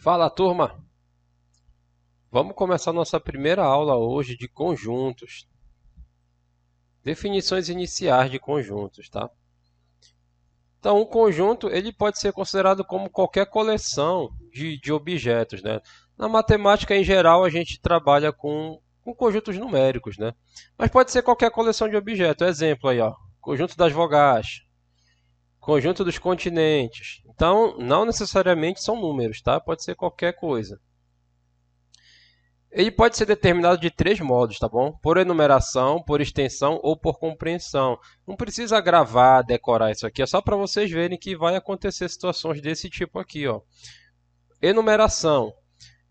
Fala, turma! Vamos começar nossa primeira aula hoje de conjuntos. Definições iniciais de conjuntos, tá? Então, um conjunto ele pode ser considerado como qualquer coleção de objetos, né? Na matemática, em geral, a gente trabalha com conjuntos numéricos, né? Mas pode ser qualquer coleção de objetos. Exemplo aí, ó. Conjunto das vogais, conjunto dos continentes. Então, não necessariamente são números, tá? Pode ser qualquer coisa. Ele pode ser determinado de três modos, tá bom? Por enumeração, por extensão ou por compreensão. Não precisa gravar, decorar isso aqui, é só para vocês verem que vai acontecer situações desse tipo aqui, ó. Enumeração.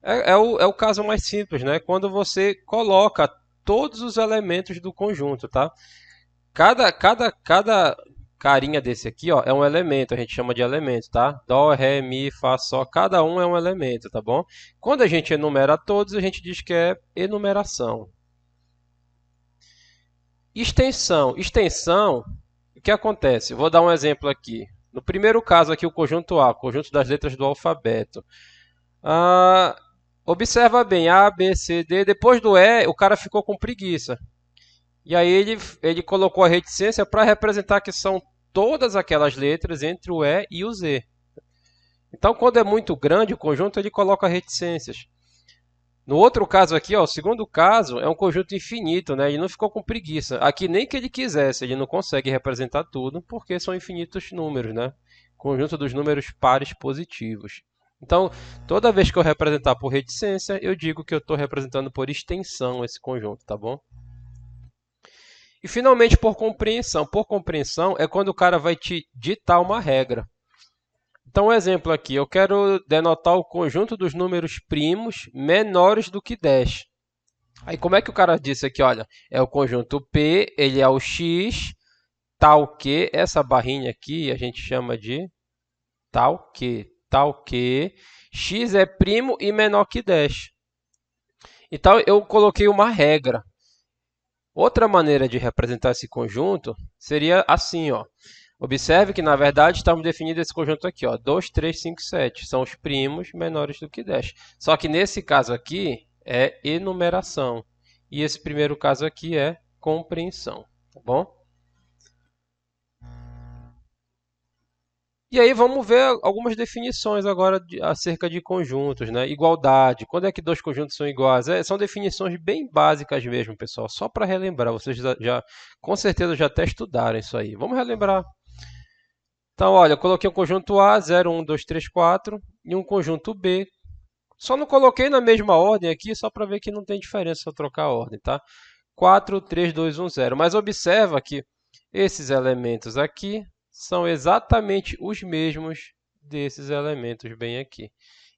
É o caso mais simples, né? Quando você coloca todos os elementos do conjunto, tá? Cada carinha desse aqui, ó, é um elemento, a gente chama de elemento, tá? Dó, ré, mi, fá, sol, cada um é um elemento, tá bom? Quando a gente enumera todos, a gente diz que é enumeração. Extensão. Extensão, o que acontece? Vou dar um exemplo aqui. No primeiro caso aqui, o conjunto A, conjunto das letras do alfabeto. Ah, observa bem, A, B, C, D. Depois do E, o cara ficou com preguiça. E aí ele colocou a reticência para representar que são todas aquelas letras entre o E e o Z. Então, quando é muito grande o conjunto, ele coloca reticências. No outro caso aqui, ó, o segundo caso é um conjunto infinito, né? Ele não ficou com preguiça. Aqui nem que ele quisesse, ele não consegue representar tudo, porque são infinitos números, né? Conjunto dos números pares positivos. Então, toda vez que eu representar por reticência, eu digo que eu estou representando por extensão esse conjunto, tá bom? E finalmente por compreensão. Por compreensão é quando o cara vai te ditar uma regra. Então, um exemplo aqui, eu quero denotar o conjunto dos números primos menores do que 10. Aí como é que o cara disse aqui, olha, é o conjunto P, ele é o X, tal que, essa barrinha aqui a gente chama de tal que, X é primo e menor que 10. Então eu coloquei uma regra. Outra maneira de representar esse conjunto seria assim, ó. Observe que, na verdade, estamos definindo esse conjunto aqui, ó, 2, 3, 5, 7. São os primos menores do que 10. Só que nesse caso aqui é enumeração. E esse primeiro caso aqui é compreensão. Tá bom? E aí vamos ver algumas definições agora acerca de conjuntos, né? Igualdade. Quando é que dois conjuntos são iguais? São definições bem básicas mesmo, pessoal. Só para relembrar. Vocês com certeza já até estudaram isso aí. Vamos relembrar. Então, olha, eu coloquei um conjunto A, 0, 1, 2, 3, 4, e um conjunto B. Só não coloquei na mesma ordem aqui, só para ver que não tem diferença se eu trocar a ordem, tá? 4, 3, 2, 1, 0. Mas observa que esses elementos aqui são exatamente os mesmos desses elementos bem aqui.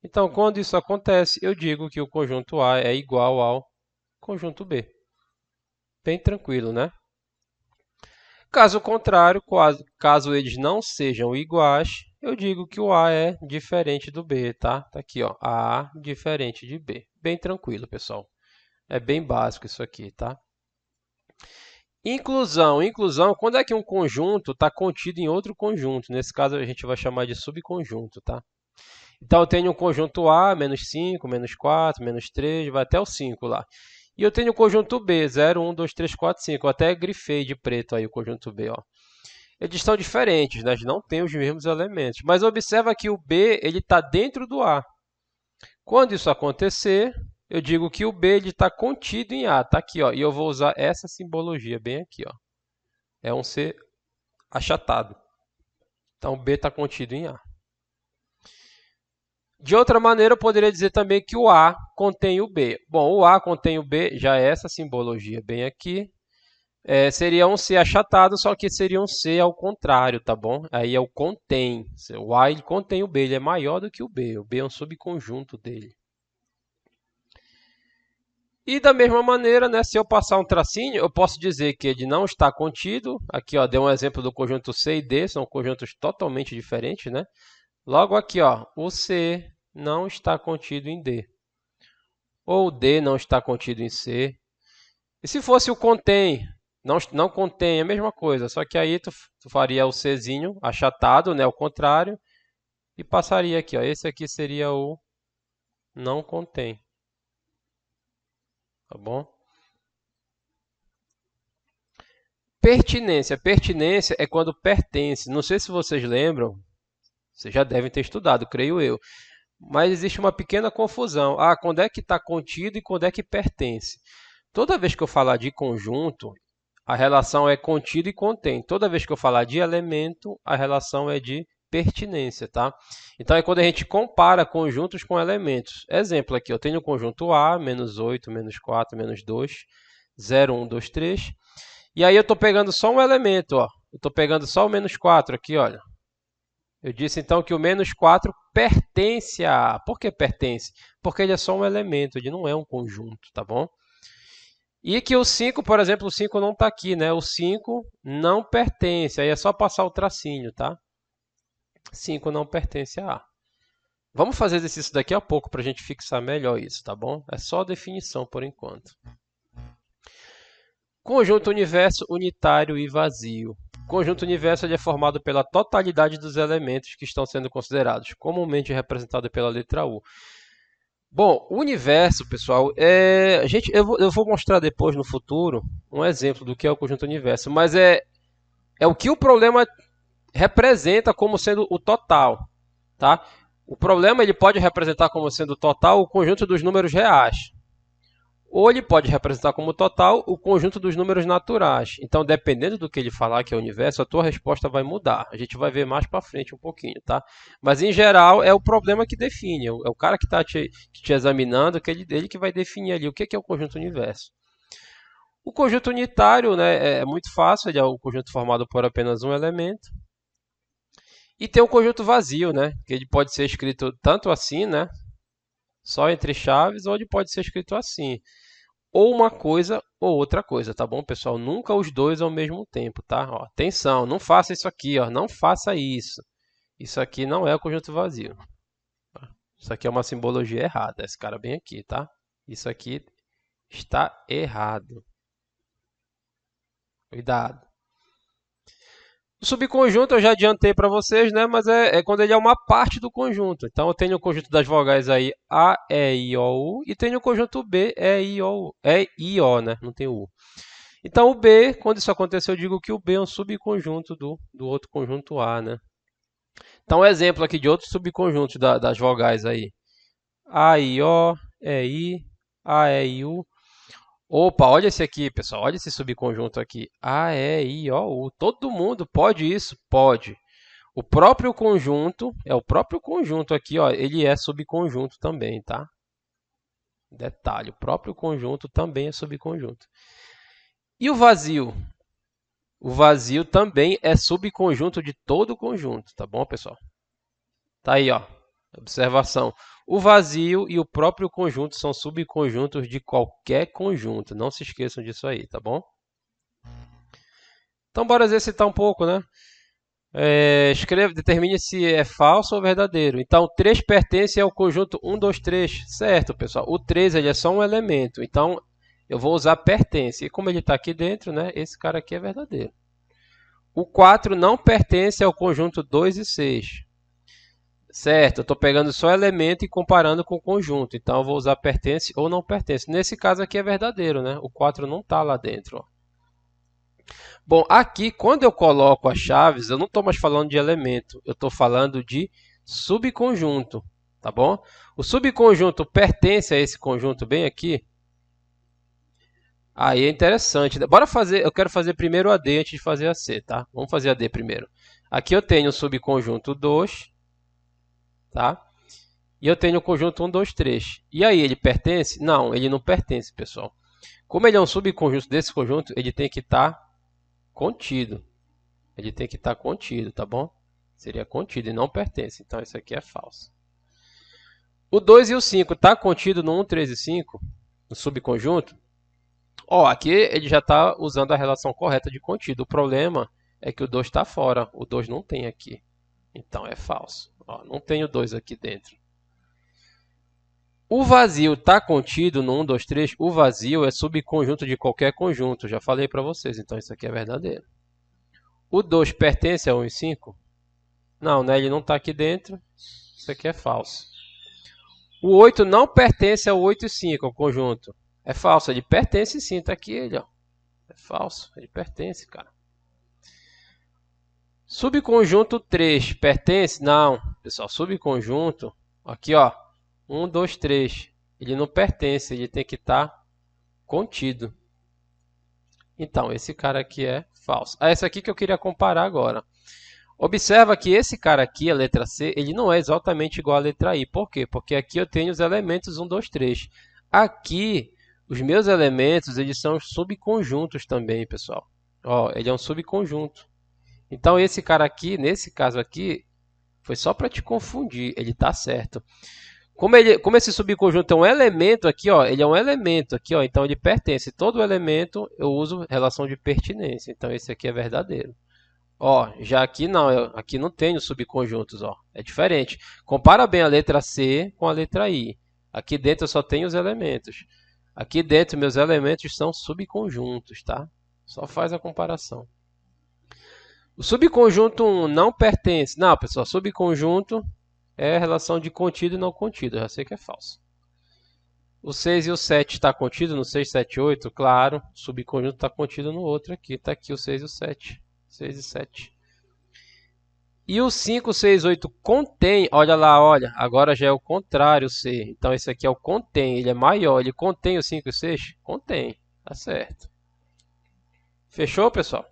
Então, quando isso acontece, eu digo que o conjunto A é igual ao conjunto B. Bem tranquilo, né? Caso contrário, caso eles não sejam iguais, eu digo que o A é diferente do B, tá? Tá aqui, ó, A diferente de B. Bem tranquilo, pessoal. É bem básico isso aqui, tá? Inclusão. Inclusão, quando é que um conjunto está contido em outro conjunto? Nesse caso, a gente vai chamar de subconjunto, tá? Então, eu tenho um conjunto A, menos 5, menos 4, menos 3, vai até o 5 lá. E eu tenho o conjunto B, 0, 1, 2, 3, 4, 5. Eu até grifei de preto aí o conjunto B, ó. Eles são diferentes, né? Eles não têm os mesmos elementos. Mas observa que o B está dentro do A. Quando isso acontecer, eu digo que o B está contido em A. Está aqui, ó, e eu vou usar essa simbologia bem aqui. Ó. É um C achatado. Então, o B está contido em A. De outra maneira, eu poderia dizer também que o A contém o B. Bom, o A contém o B, já é essa simbologia bem aqui. Seria um C achatado, só que seria um C ao contrário, tá bom? Aí é o contém. O A ele contém o B, ele é maior do que o B. O B é um subconjunto dele. E da mesma maneira, né, se eu passar um tracinho, eu posso dizer que ele não está contido. Aqui, ó, deu um exemplo do conjunto C e D, são conjuntos totalmente diferentes, né? Logo aqui, ó, o C não está contido em D. Ou o D não está contido em C. E se fosse o contém? Não contém, é a mesma coisa, só que aí tu faria o Czinho achatado, né, ao contrário, e passaria aqui, ó, esse aqui seria o não contém. Tá bom? Pertinência. Pertinência é quando pertence. Não sei se vocês lembram, vocês já devem ter estudado, creio eu. Mas existe uma pequena confusão. Ah, quando é que está contido e quando é que pertence? Toda vez que eu falar de conjunto, a relação é contido e contém. Toda vez que eu falar de elemento, a relação é de pertinência, tá? Então é quando a gente compara conjuntos com elementos. Exemplo aqui, eu tenho o conjunto A, menos 8, menos 4, menos 2, 0, 1, 2, 3. E aí eu estou pegando só um elemento, ó. Eu estou pegando só o menos 4 aqui, olha. Eu disse então que o menos 4 pertence a A. Por que pertence? Porque ele é só um elemento, ele não é um conjunto, tá bom? E que o 5, por exemplo, o 5 não está aqui, né? O 5 não pertence, aí é só passar o tracinho, tá? 5 não pertence a A. Vamos fazer exercício daqui a pouco para a gente fixar melhor isso, tá bom? É só definição por enquanto. Conjunto universo unitário e vazio. O conjunto universo ele é formado pela totalidade dos elementos que estão sendo considerados, comumente representado pela letra U. Bom, o universo, pessoal, eu vou mostrar depois no futuro um exemplo do que é o conjunto universo, mas é o que o problema representa como sendo o total, tá? O problema ele pode representar como sendo o total o conjunto dos números reais, ou ele pode representar como total o conjunto dos números naturais. Então, dependendo do que ele falar que é o universo, a tua resposta vai mudar. A gente vai ver mais para frente um pouquinho, tá? Mas, em geral, é o problema que define. É o cara que está te examinando, ele que vai definir ali o que é o conjunto universo. O conjunto unitário, né, é muito fácil, ele é o conjunto formado por apenas um elemento. E tem o conjunto vazio, né, que ele pode ser escrito tanto assim, né, só entre chaves, ou ele pode ser escrito assim. Ou uma coisa ou outra coisa, tá bom, pessoal? Nunca os dois ao mesmo tempo, tá? Ó, atenção, não faça isso aqui, ó, não faça isso. Isso aqui não é o conjunto vazio. Isso aqui é uma simbologia errada, esse cara bem aqui, tá? Isso aqui está errado. Cuidado. O subconjunto eu já adiantei para vocês, né? Mas é quando ele é uma parte do conjunto. Então eu tenho o conjunto das vogais aí A, E, I, O, U e tenho o conjunto B, E, I, O, E, I, O, né? Não tem o U. Então o B, quando isso acontecer, eu digo que o B é um subconjunto do outro conjunto A, né? Então exemplo aqui de outros subconjuntos das vogais aí. A, I, O, E, I, A, E, I, U. Opa, olha esse aqui, pessoal. Olha esse subconjunto aqui. A, E, I, O, U. Todo mundo pode isso? Pode. O próprio conjunto, é o próprio conjunto aqui, ó, ele é subconjunto também, tá? Detalhe, o próprio conjunto também é subconjunto. E o vazio? O vazio também é subconjunto de todo o conjunto, tá bom, pessoal? Tá aí, ó. Observação. O vazio e o próprio conjunto são subconjuntos de qualquer conjunto. Não se esqueçam disso aí, tá bom? Então, bora exercitar um pouco, né? Determine se é falso ou verdadeiro. Então, 3 pertence ao conjunto 1, 2, 3. Certo, pessoal? O 3 ele é só um elemento. Então, eu vou usar pertence. E como ele está aqui dentro, né? Esse cara aqui é verdadeiro. O 4 não pertence ao conjunto 2 e 6. Certo, eu estou pegando só elemento e comparando com o conjunto. Então, eu vou usar pertence ou não pertence. Nesse caso aqui é verdadeiro, né? O 4 não está lá dentro. Ó. Bom, aqui, quando eu coloco as chaves, eu não estou mais falando de elemento. Eu estou falando de subconjunto, tá bom? O subconjunto pertence a esse conjunto bem aqui. Aí é interessante. Bora fazer, eu quero fazer primeiro a D antes de fazer a C, tá? Vamos fazer a D primeiro. Aqui eu tenho o subconjunto 2, tá? E eu tenho o conjunto 1, 2, 3. E aí, ele pertence? Não, ele não pertence, pessoal. Como ele é um subconjunto desse conjunto, ele tem que estar contido. Ele tem que estar contido, tá bom? Seria contido e não pertence. Então, isso aqui é falso. O 2 e o 5 está contido no 1, 3 e 5, no subconjunto? Ó, aqui ele já está usando a relação correta de contido. O problema é que o 2 está fora. O 2 não tem aqui. Então, é falso. Ó, não tem o 2 aqui dentro. O vazio está contido no 1, 2, 3. O vazio é subconjunto de qualquer conjunto. Já falei para vocês, então isso aqui é verdadeiro. O 2 pertence a 1 e 5? Não, né? Ele não está aqui dentro. Isso aqui é falso. O 8 não pertence ao 8 e 5, ao conjunto. É falso, ele pertence sim, tá aqui ele, ó. É falso, ele pertence, cara. Subconjunto 3 pertence? Não, pessoal, subconjunto, aqui ó, 1, 2, 3, ele não pertence, ele tem que estar contido. Então, esse cara aqui é falso. Esse aqui que eu queria comparar agora. Observa que esse cara aqui, a letra C, ele não é exatamente igual à letra I. Por quê? Porque aqui eu tenho os elementos 1, 2, 3. Aqui, os meus elementos, eles são subconjuntos também, pessoal. Ó, ele é um subconjunto. Então, esse cara aqui, nesse caso aqui, foi só para te confundir. Ele está certo. Como esse subconjunto é um elemento aqui, ó, ele é um elemento aqui, ó, então ele pertence. Todo elemento eu uso relação de pertinência. Então, esse aqui é verdadeiro. Ó, já aqui não, aqui não tem os subconjuntos, ó. É diferente. Compara bem a letra C com a letra I. Aqui dentro eu só tenho os elementos. Aqui dentro meus elementos são subconjuntos, tá? Só faz a comparação. O subconjunto 1 não pertence. Não, pessoal, subconjunto é relação de contido e não contido. Eu já sei que é falso. O 6 e o 7 está contido no 6, 7, 8? Claro. O subconjunto está contido no outro aqui. Está aqui o 6 e o 7. 6 e 7. E o 5, 6, 8 contém, olha lá, olha, agora já é o contrário, o C. Então esse aqui é o contém, ele é maior, ele contém o 5 e 6? Contém, tá certo. Fechou, pessoal?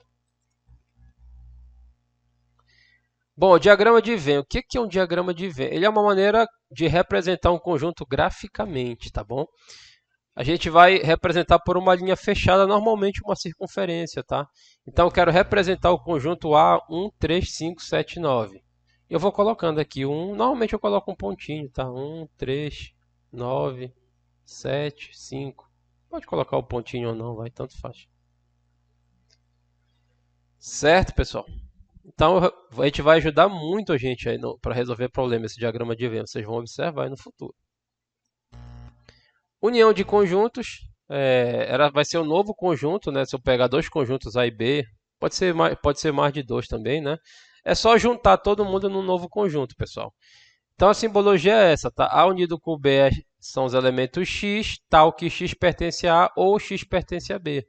Bom, o diagrama de Venn, o que é um diagrama de Venn? Ele é uma maneira de representar um conjunto graficamente, tá bom? A gente vai representar por uma linha fechada, normalmente uma circunferência, tá? Então eu quero representar o conjunto A, 1, 3, 5, 7, 9. Eu vou colocando aqui normalmente eu coloco um pontinho, tá? 1, 3, 9, 7, 5. Pode colocar o pontinho ou não, vai, tanto faz. Certo, pessoal? Então a gente vai ajudar muito a gente aí para resolver problemas esse diagrama de Venn. Vocês vão observar aí no futuro. União de conjuntos vai ser um novo conjunto, né? Se eu pegar dois conjuntos A e B, pode ser mais de dois também, né? É só juntar todo mundo num novo conjunto, pessoal. Então a simbologia é essa, tá? A unido com B são os elementos X, tal que X pertence a A ou X pertence a B,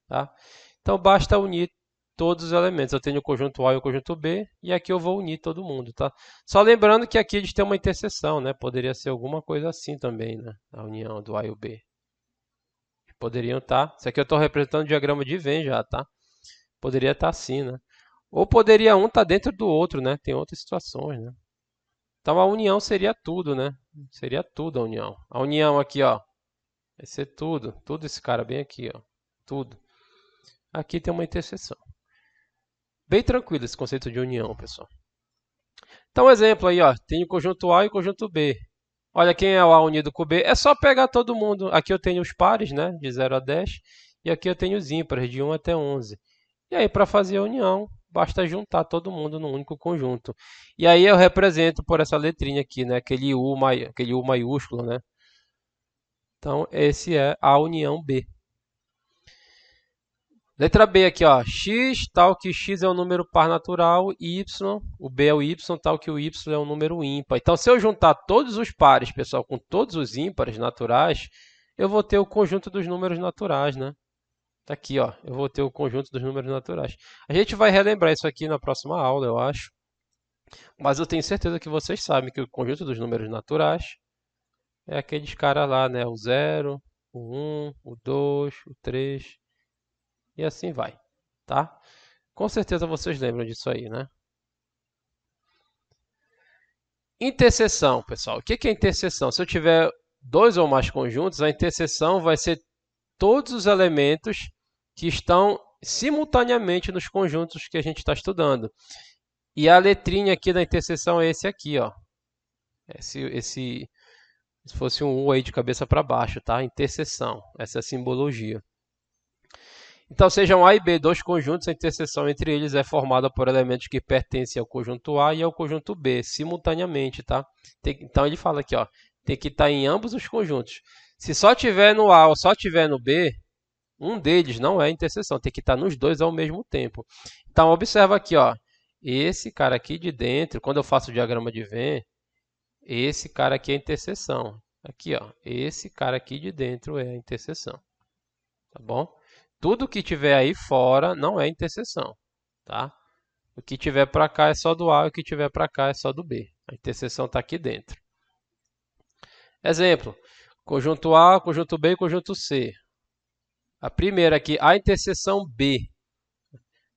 tá? Então basta unir todos os elementos. Eu tenho o conjunto A e o conjunto B, e aqui eu vou unir todo mundo, tá? Só lembrando que aqui eles têm uma interseção, né? Poderia ser alguma coisa assim também, né? A união do A e o B. Poderiam estar. Isso aqui eu estou representando o diagrama de Venn já, tá? Poderia estar assim, né? Ou poderia um estar dentro do outro, né? Tem outras situações, né? Então a união seria tudo, né? Seria tudo a união. A união aqui, ó, vai ser tudo. Tudo esse cara bem aqui, ó. Tudo. Aqui tem uma interseção. Bem tranquilo esse conceito de união, pessoal. Então, um exemplo aí, ó, tem o conjunto A e o conjunto B. Olha quem é o A unido com o B. É só pegar todo mundo. Aqui eu tenho os pares, né, de 0 a 10. E aqui eu tenho os ímpares, de 1 até 11. E aí, para fazer a união, basta juntar todo mundo num único conjunto. E aí eu represento por essa letrinha aqui, né, aquele U maiúsculo, né. Então, esse é a união B. Letra B aqui, ó, x tal que x é um número par natural, y, o b é o y tal que o y é um número ímpar. Então, se eu juntar todos os pares, pessoal, com todos os ímpares naturais, eu vou ter o conjunto dos números naturais, né? Tá aqui, ó, eu vou ter o conjunto dos números naturais. A gente vai relembrar isso aqui na próxima aula, eu acho. Mas eu tenho certeza que vocês sabem que o conjunto dos números naturais é aqueles caras lá, né? O 0, o 1, o 2, o 3... E assim vai, tá? Com certeza vocês lembram disso aí, né? Interseção, pessoal. O que é interseção? Se eu tiver dois ou mais conjuntos, a interseção vai ser todos os elementos que estão simultaneamente nos conjuntos que a gente está estudando. E a letrinha aqui da interseção é esse aqui, ó. Se fosse um U aí de cabeça para baixo, tá? Interseção. Essa é a simbologia. Então, sejam A e B dois conjuntos, a interseção entre eles é formada por elementos que pertencem ao conjunto A e ao conjunto B, simultaneamente, tá? Então, ele fala aqui, ó, tem que estar em ambos os conjuntos. Se só tiver no A ou só tiver no B, um deles não é interseção, tem que estar nos dois ao mesmo tempo. Então, observa aqui, ó, esse cara aqui de dentro, quando eu faço o diagrama de Venn, Esse cara aqui é a interseção. Aqui, ó, esse cara aqui de dentro é a interseção. Tá bom? Tudo que tiver aí fora não é interseção, tá? O que tiver para cá é só do A, e o que tiver para cá é só do B. A interseção está aqui dentro. Exemplo: conjunto A, conjunto B e conjunto C. A primeira aqui, a interseção B.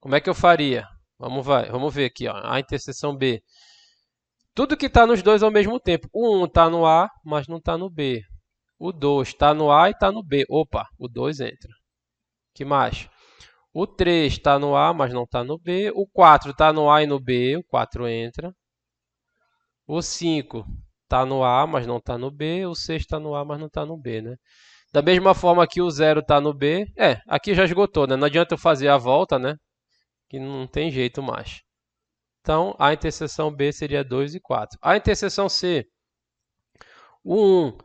Como é que eu faria? Vamos ver aqui, ó, a interseção B. Tudo que está nos dois ao mesmo tempo. O 1 está no A, mas não está no B. O 2 está no A e está no B. Opa, o 2 entra. Que mais? O 3 está no A, mas não está no B. O 4 está no A e no B. O 4 entra. O 5 está no A, mas não está no B. O 6 está no A, mas não está no B, né? Da mesma forma que o 0 está no B. Aqui já esgotou, né? Não adianta eu fazer a volta, né? Que não tem jeito mais. Então, a interseção B seria 2 e 4. A interseção C. O 1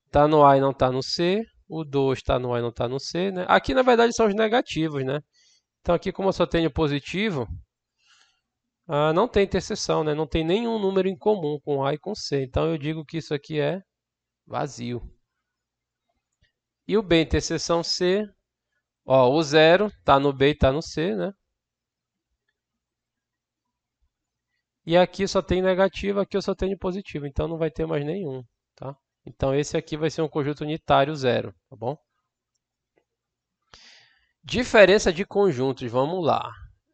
está no A e não está no C. O 2 está no A e não está no C, né? Aqui, na verdade, são os negativos, né? Então, aqui, como eu só tenho positivo, não tem interseção, né? Não tem nenhum número em comum com A e com C. Então, eu digo que isso aqui é vazio. E o B interseção C, ó, o 0 está no B e está no C, né? E aqui só tem negativo, aqui eu só tenho positivo, então não vai ter mais nenhum, tá? Então esse aqui vai ser um conjunto unitário 0, tá bom? Diferença de conjuntos, vamos lá.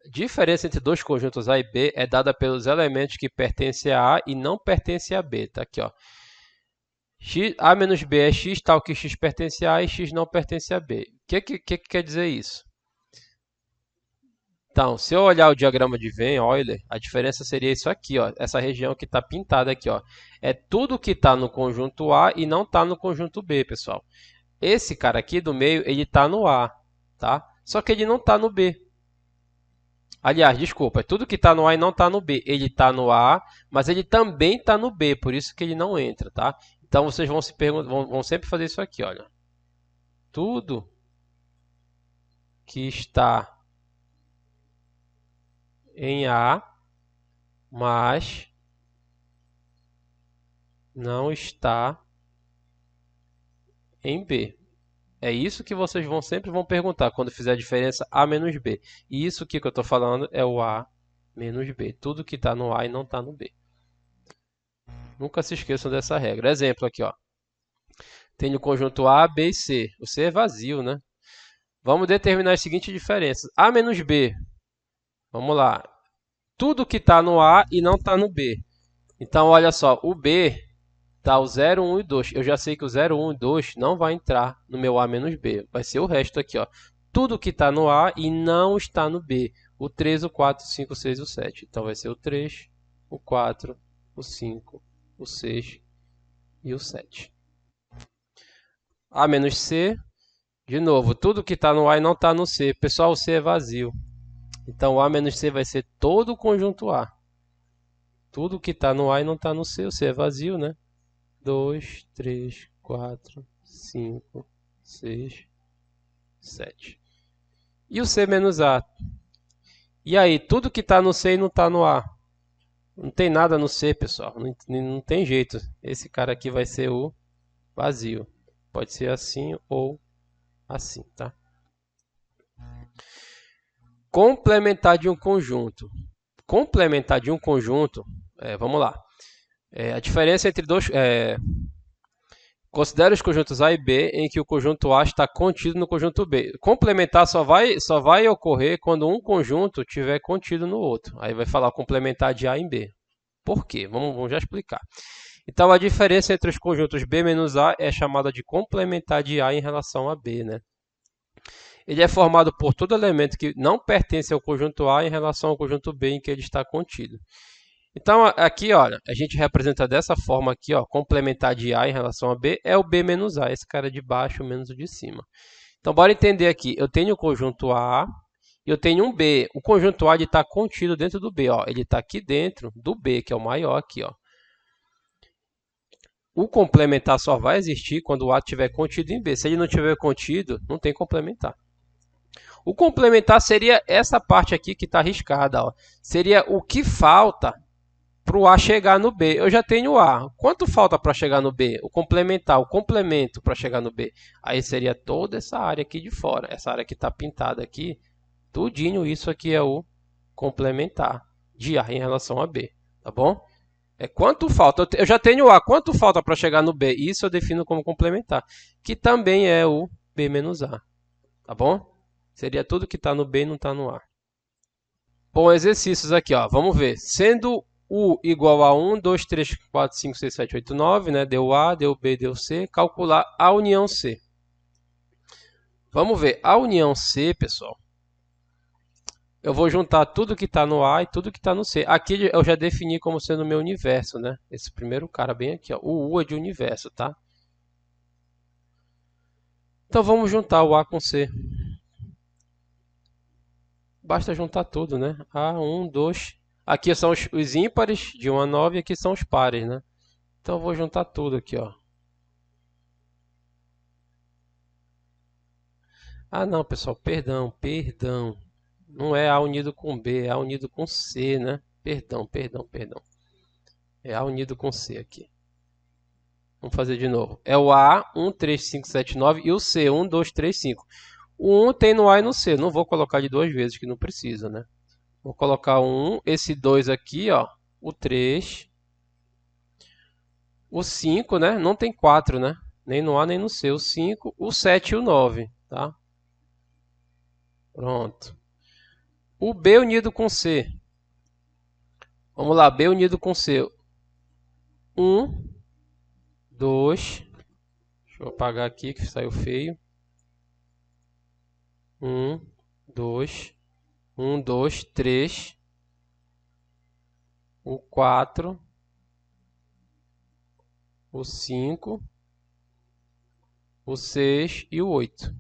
Diferença entre dois conjuntos A e B é dada pelos elementos que pertencem a A e não pertencem a B, tá aqui, ó. A menos B é x, tal que x pertence a A e x não pertence a B. O que quer dizer isso? Então, se eu olhar o diagrama de Venn, Euler, a diferença seria isso aqui, ó, essa região que está pintada aqui, ó. É tudo que está no conjunto A e não está no conjunto B, pessoal. Esse cara aqui do meio, ele está no A, tá? Só que ele não está no B. Aliás, desculpa, é tudo que está no A e não está no B. Ele está no A, mas ele também está no B, por isso que ele não entra, tá? Então, vocês vão vão sempre fazer isso aqui, olha. Tudo que está em A, mas não está em B. É isso que vocês sempre vão perguntar quando fizer a diferença A menos B. E isso aqui que eu estou falando é o A menos B. Tudo que está no A e não está no B. Nunca se esqueçam dessa regra. Exemplo aqui, ó. Tenho o conjunto A, B e C. O C é vazio, né? Vamos determinar as seguintes diferenças. A menos B. Vamos lá. Tudo que está no A e não está no B. Então, olha só. O B está o 0, 1 e 2. Eu já sei que o 0, 1 e 2 não vai entrar no meu A menos B. Vai ser o resto aqui, ó. Tudo que está no A e não está no B. O 3, o 4, o 5, o 6 e o 7. Então, vai ser o 3, o 4, o 5, o 6 e o 7. A menos C. De novo, tudo que está no A e não está no C. Pessoal, o C é vazio. Então, o A menos C vai ser todo o conjunto A. Tudo que está no A e não está no C. O C é vazio, né? 2, 3, 4, 5, 6, 7. E o C menos A? E aí, tudo que está no C e não está no A? Não tem nada no C, pessoal. Não tem jeito. Esse cara aqui vai ser o vazio. Pode ser assim ou assim, tá? Complementar de um conjunto. Complementar de um conjunto, vamos lá. A diferença entre dois... considere os conjuntos A e B em que o conjunto A está contido no conjunto B. Complementar só vai ocorrer quando um conjunto estiver contido no outro. Aí vai falar complementar de A em B. Por quê? Vamos já explicar. Então, a diferença entre os conjuntos B menos A é chamada de complementar de A em relação a B, né? Ele é formado por todo elemento que não pertence ao conjunto A em relação ao conjunto B em que ele está contido. Então, aqui, olha, a gente representa dessa forma aqui, ó, complementar de A em relação a B é o B menos A, esse cara de baixo menos o de cima. Então, bora entender aqui. Eu tenho o conjunto A e eu tenho um B. O conjunto A está contido dentro do B, ó. Ele está aqui dentro do B, que é o maior aqui, ó. O complementar só vai existir quando o A estiver contido em B. Se ele não estiver contido, não tem complementar. O complementar seria essa parte aqui que está riscada, ó. Seria o que falta para o A chegar no B. Eu já tenho o A. Quanto falta para chegar no B? O complementar, o complemento para chegar no B. Aí seria toda essa área aqui de fora. Essa área que está pintada aqui, tudinho isso aqui é o complementar de A em relação a B. Tá bom? É quanto falta. Eu já tenho o A. Quanto falta para chegar no B? Isso eu defino como complementar. Que também é o B menos A. Tá bom? Seria tudo que está no B e não está no A. Bom, exercícios aqui, ó. Vamos ver. Sendo U igual a 1, 2, 3, 4, 5, 6, 7, 8, 9, né? Deu A, deu B, deu C. Calcular a união C. Vamos ver. A união C, pessoal. Eu vou juntar tudo que está no A e tudo que está no C. Aqui eu já defini como sendo o meu universo, né? Esse primeiro cara bem aqui, ó. O U é de universo, tá? Então vamos juntar o A com C. Basta juntar tudo, né? A, 1, 2. Aqui são os ímpares, de 1 a 9, e aqui são os pares, né? Então eu vou juntar tudo aqui, ó. Ah, não, pessoal, perdão. Não é A unido com B, é A unido com C, né? Perdão. É A unido com C aqui. Vamos fazer de novo. É o A, 1, 3, 5, 7, 9, e o C, 1, 2, 3, 5. O 1 tem no A e no C. Não vou colocar de duas vezes, que não precisa, né? Vou colocar o 1, esse 2 aqui, ó. O 3. O 5, né? Não tem 4, né? Nem no A, nem no C. O 5, o 7 e o 9, tá? Pronto. O B unido com C. Vamos lá, B unido com C. 1, 2. Deixa eu apagar aqui que saiu feio. 1, 2. 1, 2, 3. O 4. O 5. O 6 e o 8.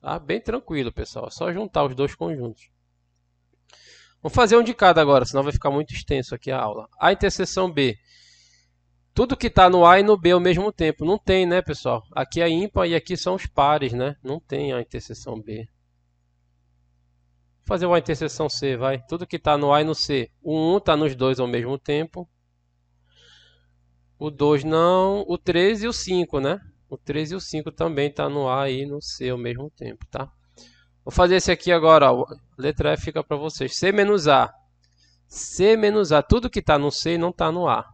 Tá? Bem tranquilo, pessoal. É só juntar os dois conjuntos. Vamos fazer um de cada agora, senão vai ficar muito extenso aqui a aula. A interseção B. Tudo que está no A e no B ao mesmo tempo. Não tem, né, pessoal? Aqui é ímpar e aqui são os pares, né? Não tem a interseção B. Vou fazer uma interseção C, vai. Tudo que está no A e no C. O 1 está nos dois ao mesmo tempo. O 2 não. O 3 e o 5, né? O 3 e o 5 também está no A e no C ao mesmo tempo, tá? Vou fazer esse aqui agora, ó. Letra F fica para vocês. C menos A. C menos A. Tudo que está no C não está no A.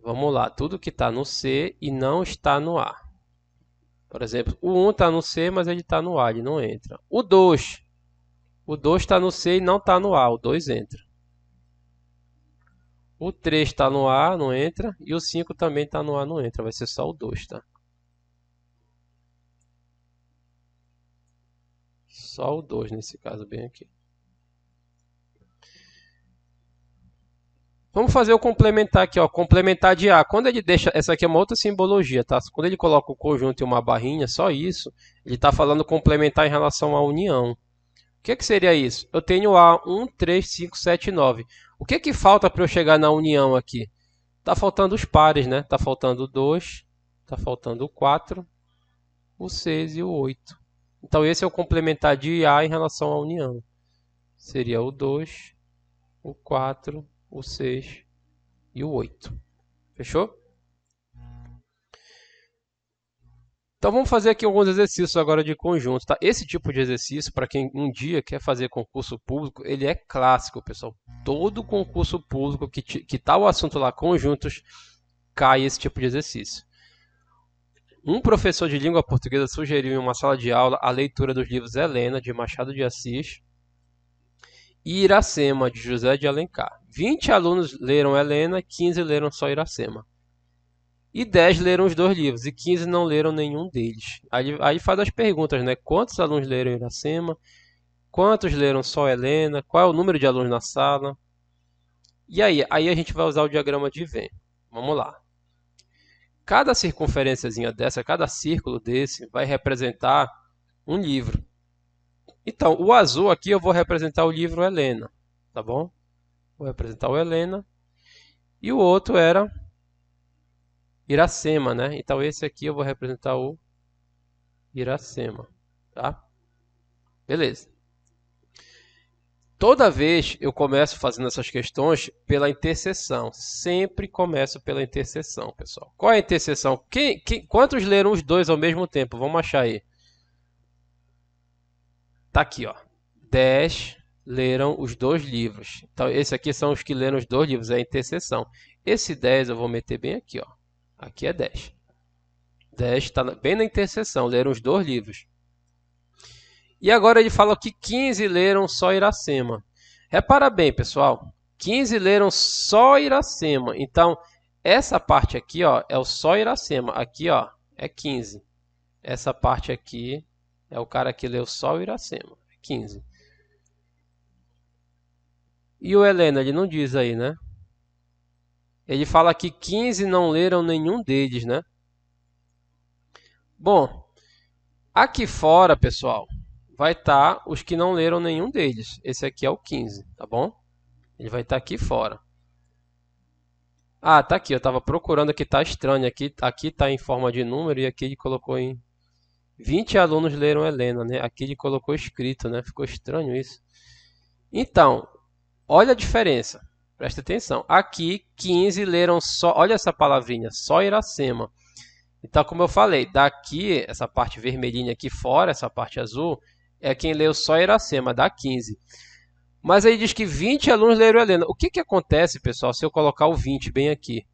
Vamos lá. Tudo que está no C e não está no A. Por exemplo, o 1 está no C, mas ele está no A, ele não entra. O 2. O 2 está no C e não está no A. O 2 entra. O 3 está no A, não entra. E o 5 também está no A, não entra. Vai ser só o 2, tá? Só o 2 nesse caso, bem aqui. Vamos fazer o complementar aqui, ó. Complementar de A. Quando ele deixa... Essa aqui é uma outra simbologia, tá? Quando ele coloca o conjunto em uma barrinha, só isso, ele está falando complementar em relação à união. O que seria isso? Eu tenho A, 1, 3, 5, 7, 9. O que falta para eu chegar na união aqui? Está faltando os pares, né? Está faltando o 2, está faltando o 4, o 6 e o 8. Então esse é o complementar de A em relação à união. Seria o 2, o 4, o 6 e o 8. Fechou? Então vamos fazer aqui alguns exercícios agora de conjunto, tá? Esse tipo de exercício, para quem um dia quer fazer concurso público, ele é clássico, pessoal. Todo concurso público que tá o assunto lá, conjuntos, cai esse tipo de exercício. Um professor de língua portuguesa sugeriu em uma sala de aula a leitura dos livros Helena, de Machado de Assis, e Iracema, de José de Alencar. 20 alunos leram Helena, 15 leram só Iracema. E 10 leram os dois livros, e 15 não leram nenhum deles. Aí faz as perguntas, né? Quantos alunos leram Iracema? Quantos leram só Helena? Qual é o número de alunos na sala? E aí a gente vai usar o diagrama de Venn. Vamos lá. Cada circunferênciazinha dessa, cada círculo desse, vai representar um livro. Então, o azul aqui eu vou representar o livro Helena, tá bom? Vou representar o Helena. E o outro era Iracema, né? Então esse aqui eu vou representar o Iracema, tá? Beleza. Toda vez eu começo fazendo essas questões pela interseção. Sempre começo pela interseção, pessoal. Qual é a interseção? Quantos leram os dois ao mesmo tempo? Vamos achar aí. Tá aqui, ó. 10 leram os dois livros. Então, esses aqui são os que leram os dois livros, é a interseção. Esse 10 eu vou meter bem aqui, ó. Aqui é 10. 10 está bem na interseção, leram os dois livros. E agora ele fala que 15 leram só Iracema. Repara bem, pessoal. 15 leram só Iracema. Então, essa parte aqui, ó, é o só Iracema. Aqui, ó, é 15. Essa parte aqui é o cara que leu só o Iracema. 15. E o Helena, ele não diz aí, né? Ele fala que 15 não leram nenhum deles, né? Bom, aqui fora, pessoal, vai estar os que não leram nenhum deles. Esse aqui é o 15, tá bom? Ele vai estar aqui fora. Ah, tá aqui, eu estava procurando aqui, tá estranho. Aqui tá em forma de número e aqui ele colocou em... 20 alunos leram Helena, né? Aqui ele colocou escrito, né? Ficou estranho isso. Então, olha a diferença. Presta atenção. Aqui, 15 leram só... Olha essa palavrinha, só Iracema. Então, como eu falei, daqui, essa parte vermelhinha aqui fora, essa parte azul, é quem leu só Iracema, dá 15. Mas aí diz que 20 alunos leram Helena. O que acontece, pessoal, se eu colocar o 20 bem aqui?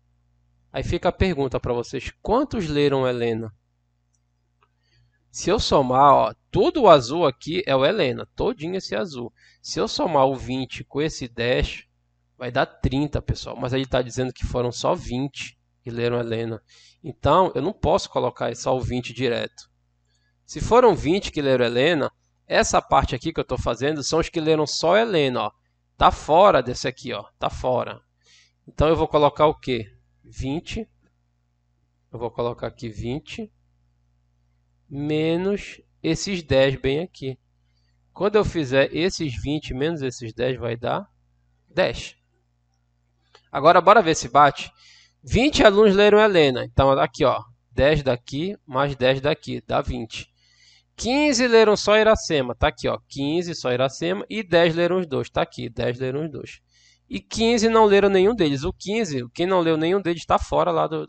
Aí fica a pergunta para vocês, quantos leram Helena? Se eu somar, ó, tudo o azul aqui é o Helena, todinho esse azul. Se eu somar o 20 com esse 10, vai dar 30, pessoal. Mas aí está dizendo que foram só 20 que leram Helena. Então, eu não posso colocar só o 20 direto. Se foram 20 que leram Helena, essa parte aqui que eu estou fazendo são os que leram só Helena. Ó. Tá fora desse aqui, ó. Tá fora. Então, eu vou colocar o quê? 20. Eu vou colocar aqui 20 menos esses 10 bem aqui. Quando eu fizer esses 20 menos esses 10, vai dar 10. Agora, bora ver se bate. 20 alunos leram Helena. Então, aqui, ó, 10 daqui mais 10 daqui, dá 20. 15 leram só Iracema. Tá aqui, ó, 15 só Iracema. E 10 leram os dois. Tá aqui, 10 leram os dois. E 15 não leram nenhum deles. O 15, quem não leu nenhum deles, está fora lá dos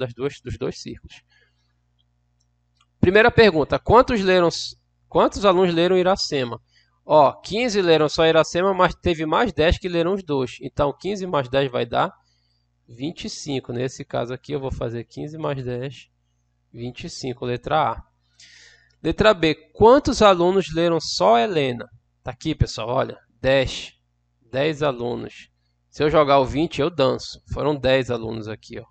dois círculos. Primeira pergunta, quantos alunos leram Iracema? Ó, 15 leram só Iracema, mas teve mais 10 que leram os dois. Então, 15 mais 10 vai dar 25. Nesse caso aqui, eu vou fazer 15 mais 10, 25, letra A. Letra B, quantos alunos leram só Helena? Tá aqui, pessoal, olha, 10. 10 alunos. Se eu jogar o 20, eu danço. Foram 10 alunos aqui, ó.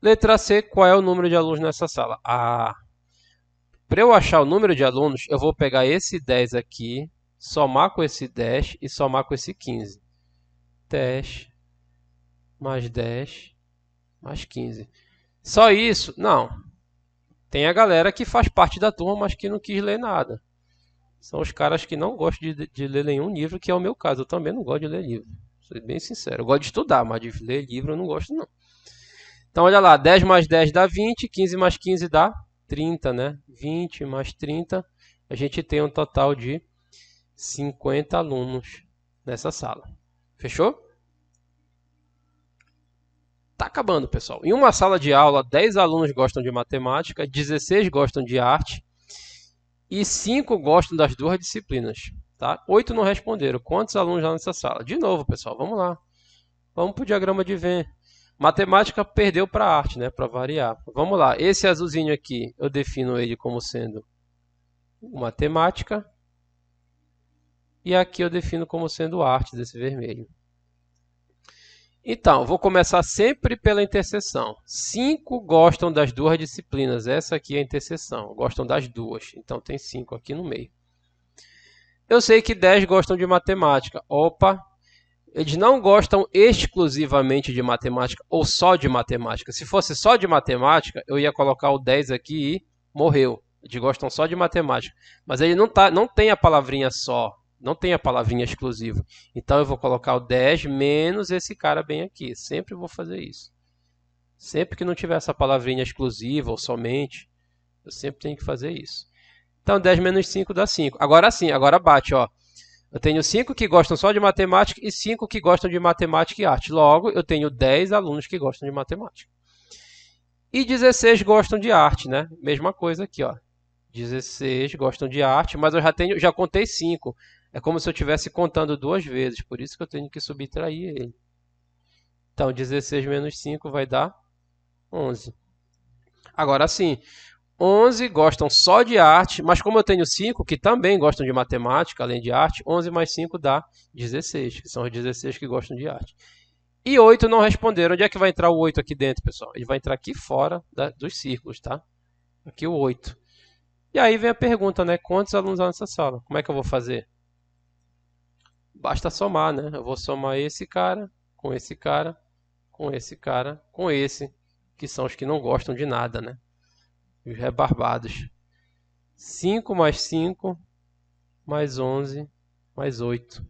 Letra C, qual é o número de alunos nessa sala? Para eu achar o número de alunos, eu vou pegar esse 10 aqui, somar com esse 10 e somar com esse 15. 10 mais 15. Só isso? Não. Tem a galera que faz parte da turma, mas que não quis ler nada. São os caras que não gostam de ler nenhum livro, que é o meu caso. Eu também não gosto de ler livro. Sou bem sincero. Eu gosto de estudar, mas de ler livro eu não gosto não. Então, olha lá, 10 mais 10 dá 20, 15 mais 15 dá 30, né? 20 mais 30, a gente tem um total de 50 alunos nessa sala. Fechou? Tá acabando, pessoal. Em uma sala de aula, 10 alunos gostam de matemática, 16 gostam de arte e 5 gostam das duas disciplinas. Tá? 8 não responderam. Quantos alunos há nessa sala? De novo, pessoal, vamos lá. Vamos para o diagrama de Venn. Matemática perdeu para arte, né? Para variar. Vamos lá. Esse azulzinho aqui, eu defino ele como sendo matemática. E aqui eu defino como sendo arte, desse vermelho. Então, vou começar sempre pela interseção. 5 gostam das duas disciplinas. Essa aqui é a interseção. Gostam das duas. Então, tem 5 aqui no meio. Eu sei que 10 gostam de matemática. Opa! Eles não gostam exclusivamente de matemática ou só de matemática. Se fosse só de matemática, eu ia colocar o 10 aqui e morreu. Eles gostam só de matemática. Mas ele não tem a palavrinha só, não tem a palavrinha exclusiva. Então eu vou colocar o 10 menos esse cara bem aqui. Sempre vou fazer isso. Sempre que não tiver essa palavrinha exclusiva ou somente, eu sempre tenho que fazer isso. Então 10 menos 5 dá 5. Agora sim, agora bate, ó. Eu tenho 5 que gostam só de matemática e 5 que gostam de matemática e arte. Logo, eu tenho 10 alunos que gostam de matemática. E 16 gostam de arte, né? Mesma coisa aqui, ó. 16 gostam de arte, mas eu já contei 5. É como se eu estivesse contando 2 vezes, por isso que eu tenho que subtrair ele. Então, 16 menos 5 vai dar 11. Agora sim, 11 gostam só de arte, mas como eu tenho 5 que também gostam de matemática, além de arte, 11 mais 5 dá 16, que são os 16 que gostam de arte. E 8 não responderam. Onde é que vai entrar o 8 aqui dentro, pessoal? Ele vai entrar aqui fora dos círculos, tá? Aqui o 8. E aí vem a pergunta, né? Quantos alunos há nessa sala? Como é que eu vou fazer? Basta somar, né? Eu vou somar esse cara, com esse cara, com esse cara, com esse, que são os que não gostam de nada, né? Os rebarbados. 5 mais 5, mais 11, mais 8.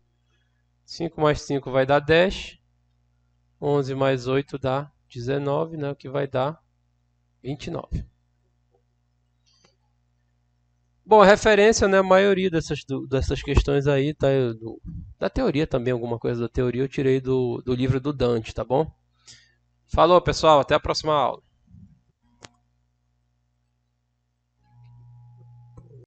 5 mais 5 vai dar 10. 11 mais 8 dá 19, né? O que vai dar 29. Bom, a referência, né? A maioria dessas questões aí tá da teoria também, alguma coisa da teoria eu tirei do livro do Dante, tá bom? Falou, pessoal, até a próxima aula.